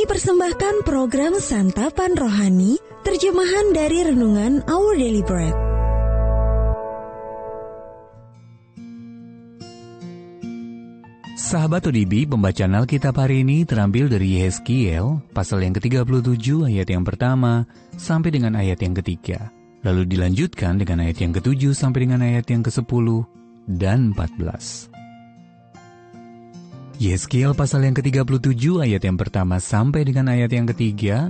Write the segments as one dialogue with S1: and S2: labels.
S1: Kami persembahkan program Santapan Rohani, terjemahan dari Renungan Our Daily Bread.
S2: Sahabat ODB, pembacaan Alkitab hari ini terambil dari Yeskiel, pasal yang ke-37 ayat yang pertama sampai dengan ayat yang ketiga. Lalu dilanjutkan dengan ayat yang ke-7 sampai dengan ayat yang ke-10 dan 14. Yeskiel pasal yang ke-37 ayat yang pertama sampai dengan ayat yang ketiga,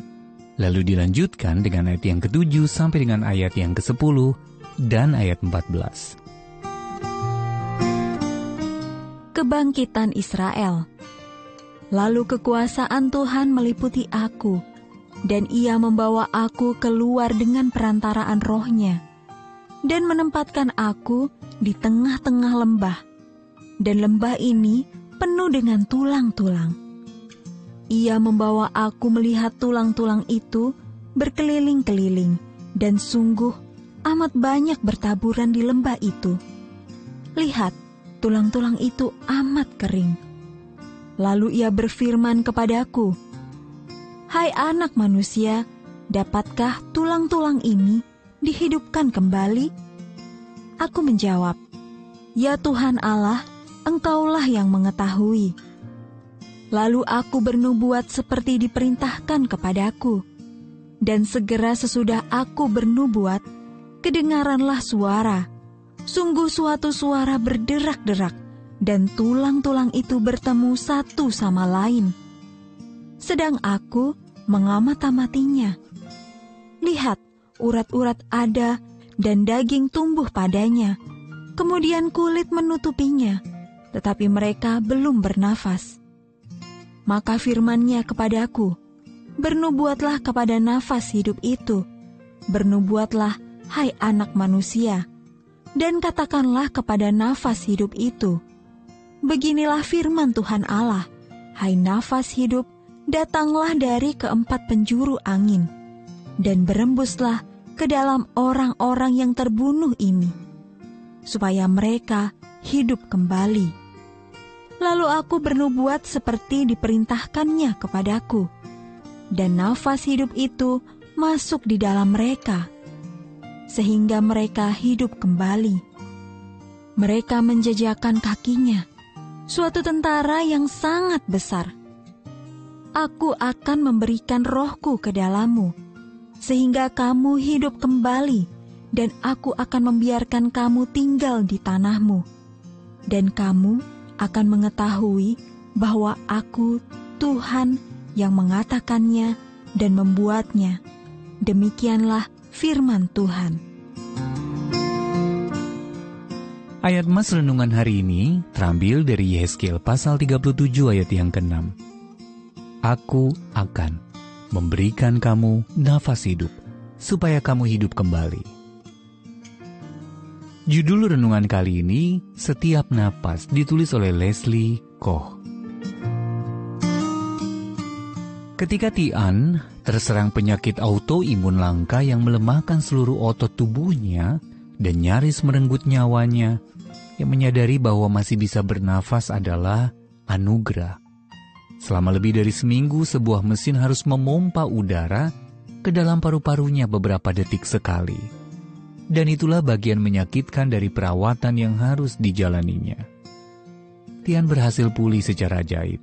S2: lalu dilanjutkan dengan ayat yang ke-7 sampai dengan ayat yang ke-10 dan ayat 14.
S3: Kebangkitan Israel. Lalu kekuasaan Tuhan meliputi aku, dan Ia membawa aku keluar dengan perantaraan Roh-Nya, dan menempatkan aku di tengah-tengah lembah, dan lembah ini penuh dengan tulang-tulang. Ia membawa aku melihat tulang-tulang itu berkeliling-keliling, dan sungguh amat banyak bertaburan di lembah itu. Lihat, tulang-tulang itu amat kering. Lalu ia berfirman kepadaku, "Hai anak manusia, dapatkah tulang-tulang ini dihidupkan kembali?" Aku menjawab, "Ya Tuhan Allah, Engkaulah yang mengetahui." Lalu aku bernubuat seperti diperintahkan kepadaku. Dan segera sesudah aku bernubuat, kedengaranlah suara. Sungguh suatu suara berderak-derak, dan tulang-tulang itu bertemu satu sama lain. Sedang aku mengamat-amatinya. Lihat, urat-urat ada, dan daging tumbuh padanya. Kemudian kulit menutupinya, tetapi mereka belum bernafas. Maka firman-Nya kepadaku, "Bernubuatlah kepada nafas hidup itu. Bernubuatlah, hai anak manusia, dan katakanlah kepada nafas hidup itu, beginilah firman Tuhan Allah, hai nafas hidup, datanglah dari keempat penjuru angin, dan berembuslah ke dalam orang-orang yang terbunuh ini, supaya mereka hidup kembali." Lalu aku bernubuat seperti diperintahkannya kepadaku, dan nafas hidup itu masuk di dalam mereka, sehingga mereka hidup kembali. Mereka menjajakan kakinya, suatu tentara yang sangat besar. Aku akan memberikan rohku ke dalammu, sehingga kamu hidup kembali, dan aku akan membiarkan kamu tinggal di tanahmu, dan kamu akan mengetahui bahwa aku Tuhan yang mengatakannya dan membuatnya. Demikianlah firman Tuhan.
S2: Ayat Mas Renungan hari ini terambil dari Yeskiel pasal 37 ayat yang ke-6. Aku akan memberikan kamu nafas hidup, supaya kamu hidup kembali. Judul renungan kali ini, Setiap Napas, ditulis oleh Leslie Koh. Ketika Tian terserang penyakit autoimun langka yang melemahkan seluruh otot tubuhnya dan nyaris merenggut nyawanya, ia menyadari bahwa masih bisa bernafas adalah anugerah. Selama lebih dari seminggu, sebuah mesin harus memompa udara ke dalam paru-parunya beberapa detik sekali. Dan itulah bagian menyakitkan dari perawatan yang harus dijalaninya. Tian berhasil pulih secara ajaib.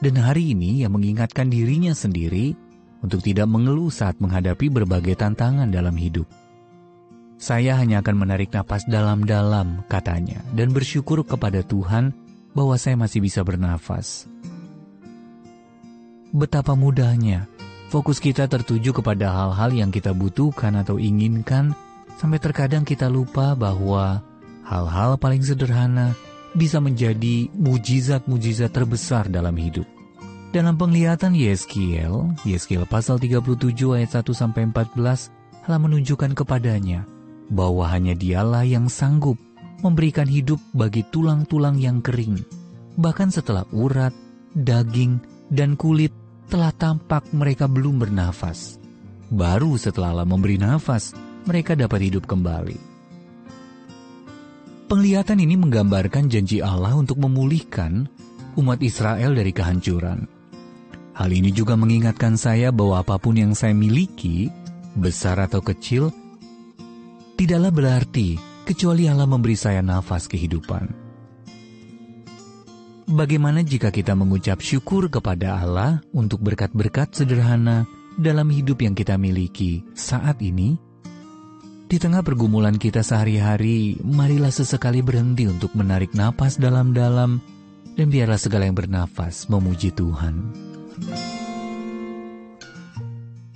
S2: Dan hari ini ia mengingatkan dirinya sendiri untuk tidak mengeluh saat menghadapi berbagai tantangan dalam hidup. "Saya hanya akan menarik napas dalam-dalam," katanya, "dan bersyukur kepada Tuhan bahwa saya masih bisa bernafas." Betapa mudahnya fokus kita tertuju kepada hal-hal yang kita butuhkan atau inginkan, sampai terkadang kita lupa bahwa hal-hal paling sederhana bisa menjadi mujizat-mujizat terbesar dalam hidup. Dalam penglihatan Yeskiel pasal 37 ayat 1-14 telah menunjukkan kepadanya bahwa hanya Dialah yang sanggup memberikan hidup bagi tulang-tulang yang kering. Bahkan setelah urat, daging, dan kulit telah tampak mereka belum bernafas. Baru setelah Allah memberi nafas, mereka dapat hidup kembali. Penglihatan ini menggambarkan janji Allah untuk memulihkan umat Israel dari kehancuran. Hal ini juga mengingatkan saya bahwa apapun yang saya miliki, besar atau kecil, tidaklah berarti kecuali Allah memberi saya nafas kehidupan. Bagaimana jika kita mengucap syukur kepada Allah untuk berkat-berkat sederhana dalam hidup yang kita miliki saat ini? Di tengah pergumulan kita sehari-hari, marilah sesekali berhenti untuk menarik napas dalam-dalam dan biarlah segala yang bernafas memuji Tuhan.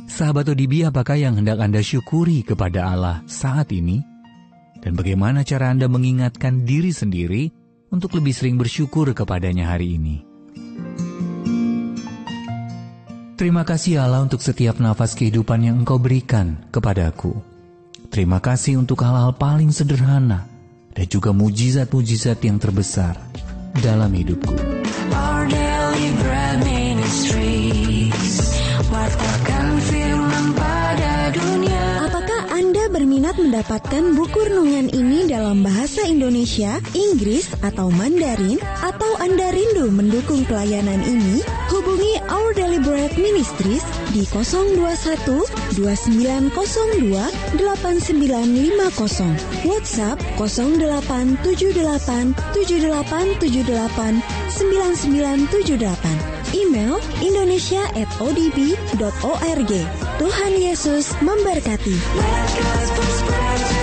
S2: Sahabat ODB, apakah yang hendak Anda syukuri kepada Allah saat ini? Dan bagaimana cara Anda mengingatkan diri sendiri untuk lebih sering bersyukur kepadanya hari ini? Terima kasih Allah untuk setiap nafas kehidupan yang Engkau berikan kepadaku. Terima kasih untuk hal-hal paling sederhana dan juga mujizat-mujizat yang terbesar dalam hidupku.
S4: Our Daily Bread Ministries, wartakan firman pada dunia.
S1: Apakah Anda berminat mendapatkan buku renungan ini dalam bahasa Indonesia, Inggris, atau Mandarin? Atau Anda rindu mendukung pelayanan ini? Hubungi Our Daily Bread Ministries di 021 2902 8950, WhatsApp 0878 7878 9978, email indonesia@odb.org. Tuhan Yesus memberkati.
S4: Let God's spread